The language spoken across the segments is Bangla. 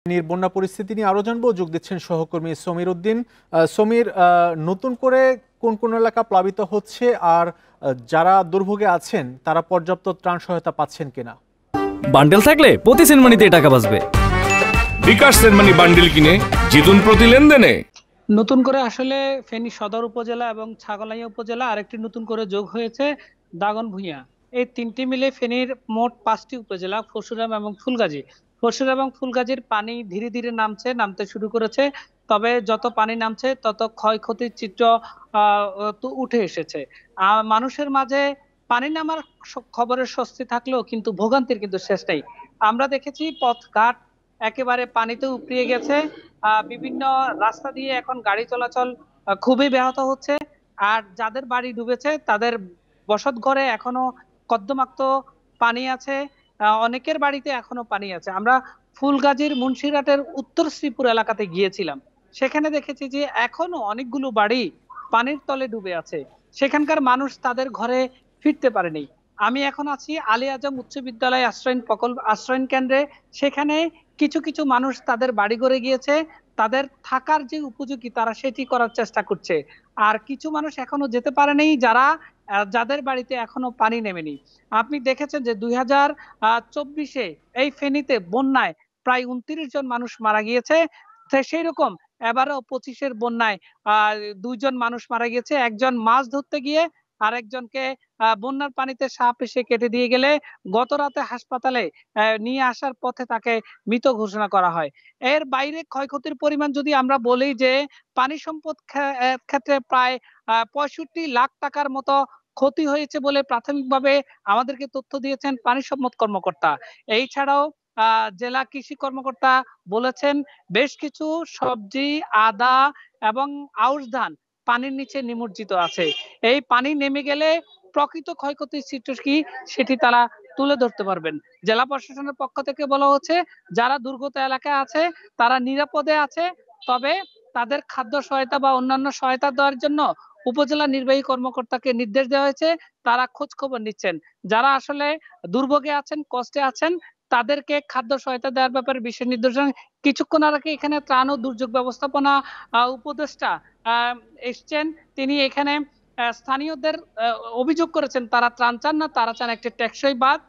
বন্যা পরিস্থিতি নিয়ে আরো জানবো, যোগ দিচ্ছেন সহকর্মী সমীর উদ্দিন। সমীর, নতুন করে কোন কোন এলাকা প্লাবিত হচ্ছে আর যারা দুর্ভোগে আছেন তারা পর্যাপ্ত ত্রাণ সহায়তা পাচ্ছেন কিনা? বান্ডেল থাকলে প্রতি সেনমানিতে টাকা বাঁচবে। বিকাশ সেনমানি বান্ডেল কিনে জিতুন প্রতি লেনদেনে। নতুন করে আসলে ফেনী সদর উপজেলা এবং ছাগলাইয়া উপজেলা আরেকটি নতুন করে যোগ হয়েছে দাগনভূঞা। এই তিনটি মিলে ফেনীর মোট 5টি উপজেলা, পরশুরাম এবং ফুলগাজী। পরশুরাম এবং ফুলগাজীর পানি ধীরে ধীরে নামতে শুরু করেছে। তবে যত পানি নামছে তত ক্ষয়ক্ষতির চিত্র তো উঠে এসেছে। মানুষের মাঝে পানি নামার খবরের স্বস্তি থাকলেও কিন্তু ভোগান্তির কিন্তু শেষ নেই। আমরা দেখেছি পথঘাট একেবারে পানিতে উপড়িয়ে গেছে। বিভিন্ন রাস্তা দিয়ে এখন গাড়ি চলাচল খুবই ব্যাহত হচ্ছে। আর যাদের বাড়ি ডুবেছে তাদের বসত ঘরে এখনো কর্দমাক্ত পানি আছে, অনেকের বাড়িতে এখনো পানি আছে। আমরা ফুলগাজীর মুন্সিরহাটের উত্তর শ্রীপুর এলাকাতে গিয়েছিলাম, সেখানে দেখেছি যে এখনো অনেকগুলো বাড়ি পানির তলে ডুবে আছে, সেখানকার মানুষ তাদের ঘরে ফিরতে পারেনি। আমি এখন আছি আলী আজম উচ্চ বিদ্যালয় আশ্রয়ন কেন্দ্রে। সেখানে কিছু কিছু মানুষ তাদের বাড়ি ঘরে গিয়েছে, তাদের থাকার যে উপযোগী তারা সেটি করার চেষ্টা করছে। আর কিছু মানুষ এখনো যেতে পারেনি, যাদের বাড়িতে এখনো পানি নেমেনি। আপনি দেখেছেন যে 2024-এ এই ফেনীতে বন্যায় প্রায় 29 জন মানুষ মারা গিয়েছে। সেই রকম এবারও 25-এর বন্যায় 2 জন মানুষ মারা গিয়েছে। একজন মাছ ধরতে গিয়ে আরেকজনকে বন্যার পানিতে সাপ এসে কেটে দিয়ে গেলে গত রাতে হাসপাতালে নিয়ে আসার পথে তাকে মৃত ঘোষণা করা হয়। এর বাইরে ক্ষয়ক্ষতির পরিমাণ যদি আমরা বলি যে পানি সম্পদ ক্ষেত্রে প্রায় 65 লাখ টাকার মতো ক্ষতি হয়েছে বলে প্রাথমিকভাবে আমাদেরকে তথ্য দিয়েছেন পানি সম্পদ কর্মকর্তা। এই ছাড়াও জেলা কৃষি কর্মকর্তা বলেছেন বেশ কিছু সবজি, আদা এবং আউশ ধান পানির নিচে নিমজ্জিত আছে। এই পানি নেমে গেলে প্রকৃত ক্ষয়ক্ষতির চিত্র কি সেটি তারা তুলে ধরতে পারবেন। জেলা প্রশাসনের পক্ষ থেকে বলা হচ্ছে যারা দুর্গত এলাকায় আছে তারা নিরাপদে আছে, তবে তাদের খাদ্য সহায়তা বা অন্যান্য সহায়তা দেওয়ার জন্য উপজেলা নির্বাহী কর্মকর্তাকে নির্দেশ দেওয়া হয়েছে। তারা খোঁজ খবর নিচ্ছেন, যারা আসলে দুর্ভোগে আছেন, কষ্টে আছেন, তাদেরকে খাদ্য সহায়তা দেওয়ার ব্যাপারে বিশেষ নির্দেশনা। কিছুক্ষণ আগে এখানে ত্রাণ ও দুর্যোগ ব্যবস্থাপনা উপদেষ্টা এসছেন। তিনি এখানে স্থানীয়দের অভিযোগ করেছেন তারা ত্রাণ চান না, তারা চান একটি টেকসই বাঁধ।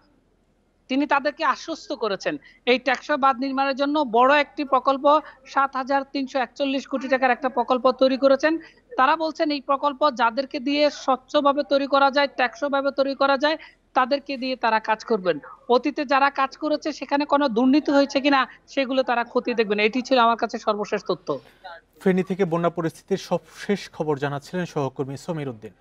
তিনি তাদেরকে আশ্বস্ত করেছেন এই টেকসই বাঁধ নির্মাণের জন্য বড় একটি প্রকল্প 7,341 কোটি টাকার একটা প্রকল্প তৈরি করেছেন। তারা বলছেন এই প্রকল্প যাদেরকে দিয়ে স্বচ্ছভাবে তৈরি করা যায়, টেকসই ভাবে তৈরি করা যায়, তাদেরকে দিয়ে তারা কাজ করবেন। অতীতে যারা কাজ করেছে সেখানে কোনো দুর্নীতি হয়েছে কিনা সেগুলো তারা খতিয়ে দেখবেন। এটি ছিল আমার কাছে সর্বশেষ তথ্য। ফেনী থেকে বন্যা পরিস্থিতির সবশেষ খবর জানাচ্ছিলেন সহকর্মী সমীর উদ্দিন।